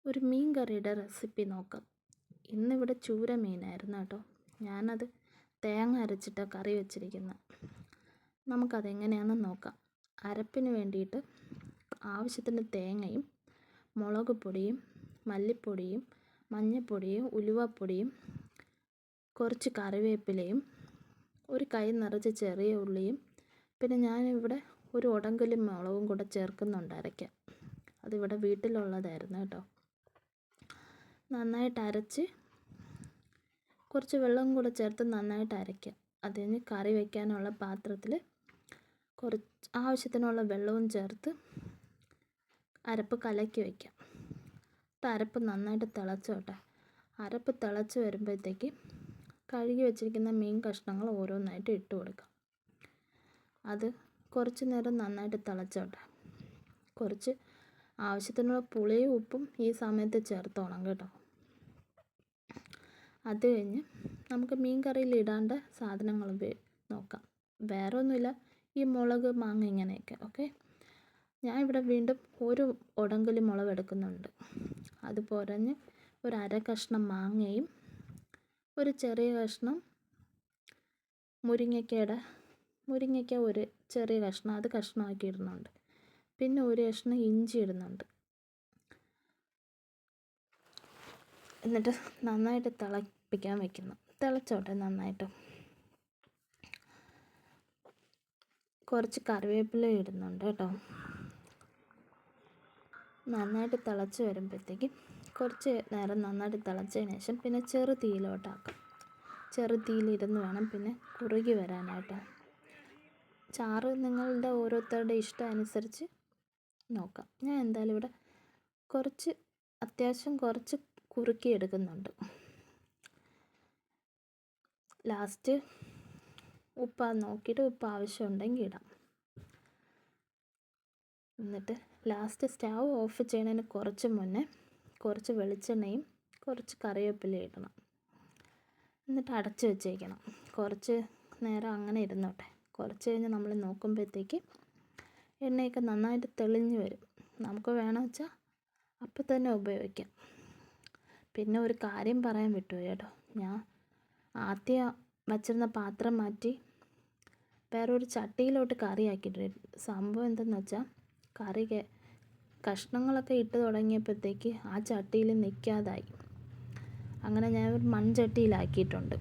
ഒരു മീൻ കറിയുടെ റെസിപ്പി നോക്കാം. ഇന്നിവിടെ ചൂര മീനായിരുന്നു കേട്ടോ. ഞാനത് തേങ്ങ അരച്ചിട്ടാണ് കറി വെച്ചിരിക്കുന്നത്. നമുക്കതെങ്ങനെയാണെന്ന് നോക്കാം. അരപ്പിന് വേണ്ടിയിട്ട് ആവശ്യത്തിന് തേങ്ങയും മുളക് പൊടിയും മല്ലിപ്പൊടിയും മഞ്ഞൾപ്പൊടിയും ഉലുവാപ്പൊടിയും കുറച്ച് കറിവേപ്പിലയും ഒരു കൈ നിറച്ച് ചെറിയ ഉള്ളിയും പിന്നെ ഞാനിവിടെ ഒരു ഉടങ്കലി മുളകും കൂടെ ചേർക്കുന്നുണ്ട് അരയ്ക്കാൻ. അതിവിടെ വീട്ടിലുള്ളതായിരുന്നു കേട്ടോ. നന്നായിട്ട് അരച്ച് കുറച്ച് വെള്ളം കൂടെ ചേർത്ത് നന്നായിട്ട് അരയ്ക്കുക. അതിന് കറി വയ്ക്കാനുള്ള പാത്രത്തിൽ കുറച്ച് ആവശ്യത്തിനുള്ള വെള്ളവും ചേർത്ത് അരപ്പ് കലക്കി വയ്ക്കാം. അരപ്പ് നന്നായിട്ട് തിളച്ചോട്ടെ. അരപ്പ് തിളച്ച് വരുമ്പോഴത്തേക്ക് കഴുകി വെച്ചിരിക്കുന്ന മീൻ കഷ്ണങ്ങൾ ഓരോന്നായിട്ട് ഇട്ട് കൊടുക്കാം. അത് കുറച്ച് നേരം നന്നായിട്ട് തിളച്ചോട്ടെ. കുറച്ച് ആവശ്യത്തിനുള്ള പുളിയും ഉപ്പും ഈ സമയത്ത് ചേർത്തോണം കേട്ടോ. അത് കഴിഞ്ഞ് നമുക്ക് മീൻ കറിയിൽ ഇടാണ്ട സാധനങ്ങൾ നോക്കാം. വേറെ ഒന്നുമില്ല, ഈ മുളക് മാങ്ങ ഇങ്ങനെയൊക്കെ. ഓക്കെ, ഞാൻ ഇവിടെ വീണ്ടും ഒരു ഉടങ്കലി മുളക് എടുക്കുന്നുണ്ട്. അത് പോരഞ്ഞ് ഒരു അര കഷ്ണം മാങ്ങയും ഒരു ചെറിയ കഷ്ണം മുരിങ്ങയ്ക്ക ഒരു ചെറിയ കഷ്ണം അത് കഷ്ണമാക്കി ഇടുന്നുണ്ട്. പിന്നെ ഒരു കഷ്ണം ഇഞ്ചി ഇടുന്നുണ്ട്. എന്നിട്ട് നന്നായിട്ട് തിളപ്പിക്കാൻ വയ്ക്കുന്നു. തിളച്ചോട്ടെ നന്നായിട്ട്. കുറച്ച് കറിവേപ്പില ഇടുന്നുണ്ട് കേട്ടോ. നന്നായിട്ട് തിളച്ച് വരുമ്പോഴത്തേക്കും കുറച്ച് നേരം നന്നായിട്ട് തിളച്ചതിന് ശേഷം പിന്നെ ചെറു തീയിലോട്ടാക്കാം. ചെറു തീയിലിരുന്ന് വേണം പിന്നെ കുറുകി വരാനായിട്ട്. ചാറ് നിങ്ങളുടെ ഓരോരുത്തരുടെ ഇഷ്ടം അനുസരിച്ച് നോക്കാം. ഞാൻ എന്തായാലും ഇവിടെ അത്യാവശ്യം കുറച്ച് കുറുക്കി എടുക്കുന്നുണ്ട്. ലാസ്റ്റ് ഉപ്പ് നോക്കിയിട്ട് ഉപ്പ് ആവശ്യമുണ്ടെങ്കിൽ ഇടാം. എന്നിട്ട് ലാസ്റ്റ് സ്റ്റൗ ഓഫ് ചെയ്യുന്നതിന് കുറച്ച് മുന്നേ കുറച്ച് വെളിച്ചെണ്ണയും കുറച്ച് കറിവേപ്പിലയും ഇടണം. എന്നിട്ട് അടച്ച് വെച്ചേക്കണം. കുറച്ച് നേരം അങ്ങനെ ഇരുന്നോട്ടെ. കുറച്ച് കഴിഞ്ഞ് നമ്മൾ നോക്കുമ്പോഴത്തേക്ക് എണ്ണയൊക്കെ നന്നായിട്ട് തെളിഞ്ഞ് വരും. നമുക്ക് വേണമെന്ന് വെച്ചാൽ അപ്പം തന്നെ ഉപയോഗിക്കാം. പിന്നെ ഒരു കാര്യം പറയാൻ വിട്ടുപോയി കേട്ടോ. ഞാൻ ആദ്യം വച്ചിരുന്ന പാത്രം മാറ്റി വേറൊരു ചട്ടിയിലോട്ട് കറി ആക്കിയിട്ടുണ്ട്. സംഭവം എന്തെന്ന് വെച്ചാൽ കറി കഷ്ണങ്ങളൊക്കെ ഇട്ട് തുടങ്ങിയപ്പോഴത്തേക്ക് ആ ചട്ടിയിൽ നിൽക്കാതായി. അങ്ങനെ ഞാൻ ഒരു മൺചട്ടിയിലാക്കിയിട്ടുണ്ട്.